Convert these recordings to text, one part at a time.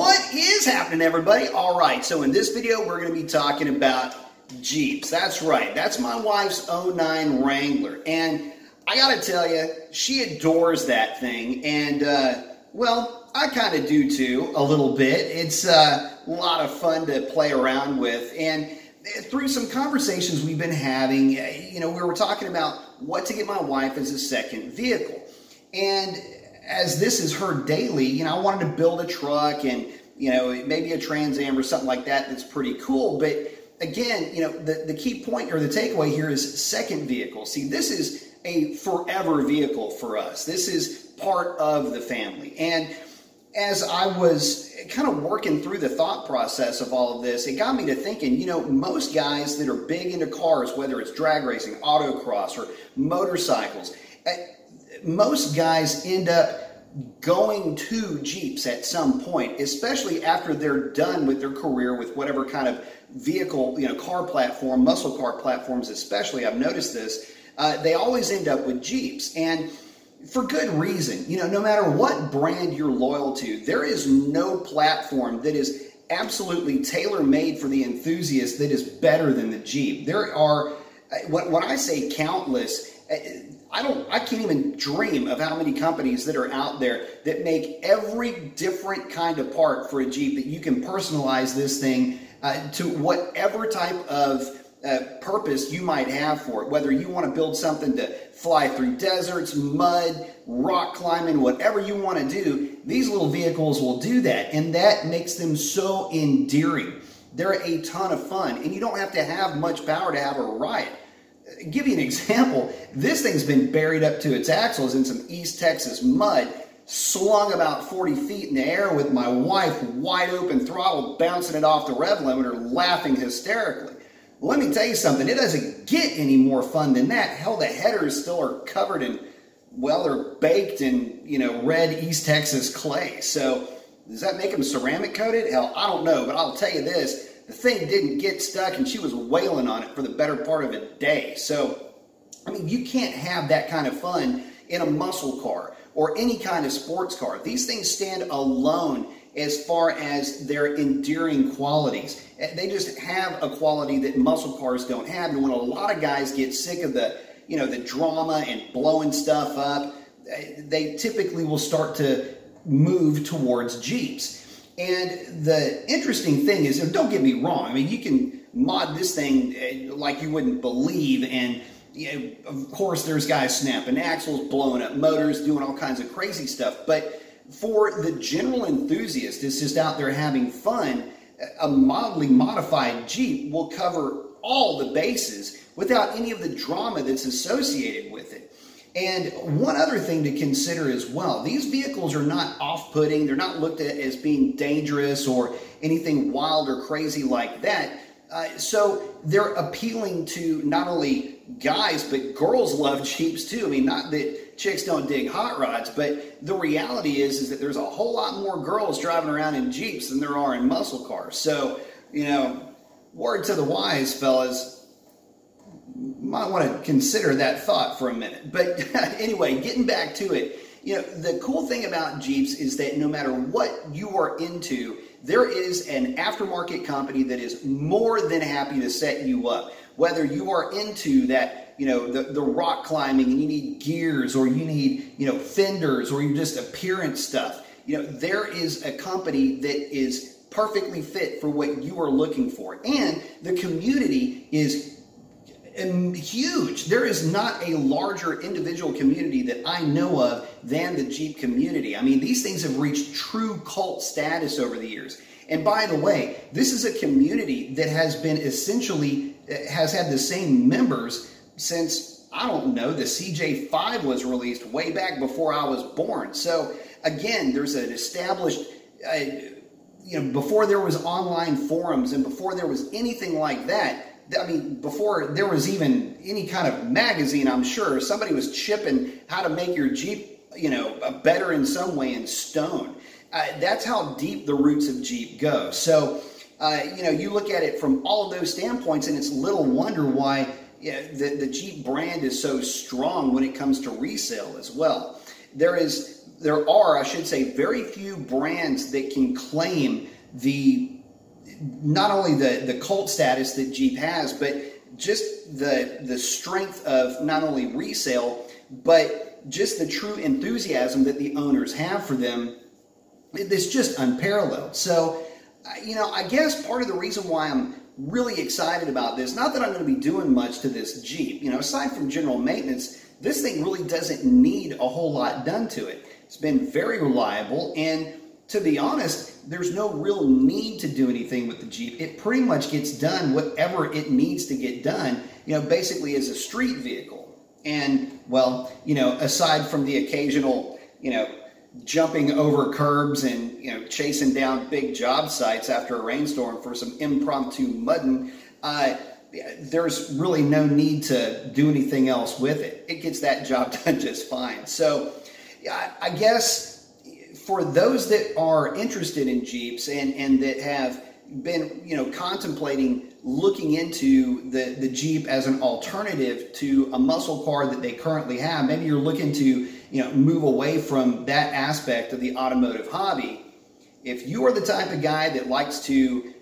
What is happening, everybody? All right, so in this video, we're going to be talking about Jeeps. That's right. That's my wife's '09 Wrangler. And I got to tell you, she adores that thing. And, well, I kind of do too, a little bit. It's a lot of fun to play around with. And through some conversations we've been having, we were talking about what to get my wife as a second vehicle. And as this is her daily, I wanted to build a truck and, maybe a Trans Am or something like that that's pretty cool. But again, the key point or the takeaway here is second vehicle. See, this is a forever vehicle for us. This is part of the family. And as I was kind of working through the thought process of all of this, it got me to thinking, most guys that are big into cars, whether it's drag racing, autocross, or motorcycles, most guys end up going to Jeeps at some point, especially after they're done with their career with whatever kind of vehicle, car platform, muscle car platforms especially. I've noticed this. They always end up with Jeeps. And for good reason. No matter what brand you're loyal to, there is no platform that is absolutely tailor-made for the enthusiast that is better than the Jeep. There are, when I say countless, I can't even dream of how many companies that are out there that make every different kind of part for a Jeep that you can personalize this thing to whatever type of purpose you might have for it. Whether you want to build something to fly through deserts, mud, rock climbing, whatever you want to do, these little vehicles will do that. And that makes them so endearing. They're a ton of fun. And you don't have to have much power to have a ride. Give you an example. This thing's been buried up to its axles in some East Texas mud, slung about 40 feet in the air with my wife wide open throttle, bouncing it off the rev limiter, laughing hysterically. Let me tell you something, it doesn't get any more fun than that. Hell, the headers still are covered in, well, they're baked in, red East Texas clay. So does that make them ceramic coated? Hell, I don't know, but I'll tell you this, the thing didn't get stuck and she was wailing on it for the better part of a day. So, you can't have that kind of fun in a muscle car or any kind of sports car. These things stand alone as far as their endearing qualities. They just have a quality that muscle cars don't have. And when a lot of guys get sick of the drama and blowing stuff up, they typically will start to move towards Jeeps. And the interesting thing is, don't get me wrong, you can mod this thing like you wouldn't believe, and of course there's guys snapping axles, blowing up motors, doing all kinds of crazy stuff. But for the general enthusiast that's just out there having fun, a mildly modified Jeep will cover all the bases without any of the drama that's associated with it. And one other thing to consider as well, these vehicles are not off-putting. They're not looked at as being dangerous or anything wild or crazy like that. So they're appealing to not only guys, but girls love Jeeps too. Not that chicks don't dig hot rods, but the reality is that there's a whole lot more girls driving around in Jeeps than there are in muscle cars. So, word to the wise, fellas, might want to consider that thought for a minute. But anyway, getting back to it, the cool thing about Jeeps is that no matter what you are into, there is an aftermarket company that is more than happy to set you up. Whether you are into that, the rock climbing and you need gears, or you need, fenders, or you just appearance stuff, there is a company that is perfectly fit for what you are looking for. And the community is huge. There is not a larger individual community that I know of than the Jeep community. These things have reached true cult status over the years. And by the way, this is a community that has been has had the same members since, I don't know, the CJ5 was released way back before I was born. So again, there's an established, before there was online forums and before there was anything like that, before there was even any kind of magazine, I'm sure somebody was chipping how to make your Jeep, better in some way in stone. That's how deep the roots of Jeep go. So, you look at it from all of those standpoints, and it's little wonder why the Jeep brand is so strong when it comes to resale as well. There is there are, I should say, very few brands that can claim not only the cult status that Jeep has, but just the strength of not only resale, but just the true enthusiasm that the owners have for them. It's just unparalleled. So, I guess part of the reason why I'm really excited about this, not that I'm going to be doing much to this Jeep, aside from general maintenance, this thing really doesn't need a whole lot done to it. It's been very reliable, and to be honest, there's no real need to do anything with the Jeep. It pretty much gets done whatever it needs to get done, basically as a street vehicle. And, well, aside from the occasional, jumping over curbs and, chasing down big job sites after a rainstorm for some impromptu mudding, there's really no need to do anything else with it. It gets that job done just fine. So I guess for those that are interested in Jeeps and that have been, contemplating looking into the Jeep as an alternative to a muscle car that they currently have, maybe you're looking to, move away from that aspect of the automotive hobby. If you are the type of guy that likes to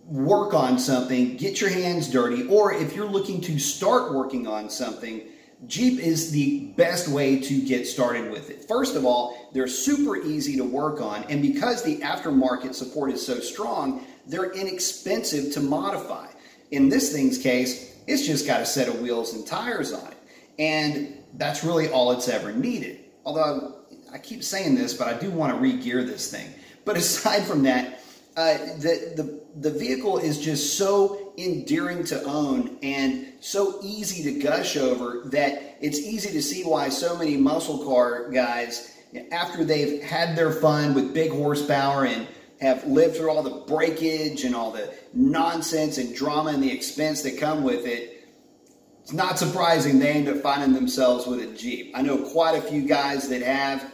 work on something, get your hands dirty, or if you're looking to start working on something, Jeep is the best way to get started with it. First of all, they're super easy to work on, and because the aftermarket support is so strong, they're inexpensive to modify. In this thing's case, it's just got a set of wheels and tires on it, and that's really all it's ever needed. Although I keep saying this, but I do want to re-gear this thing. But aside from that, the vehicle is just so endearing to own and so easy to gush over that it's easy to see why so many muscle car guys, after they've had their fun with big horsepower and have lived through all the breakage and all the nonsense and drama and the expense that come with it, it's not surprising they end up finding themselves with a Jeep. I know quite a few guys that have.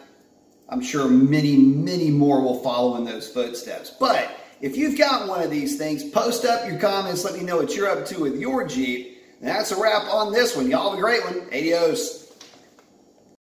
I'm sure many, many more will follow in those footsteps. But if you've got one of these things, post up your comments. Let me know what you're up to with your Jeep. And that's a wrap on this one. Y'all have a great one. Adios.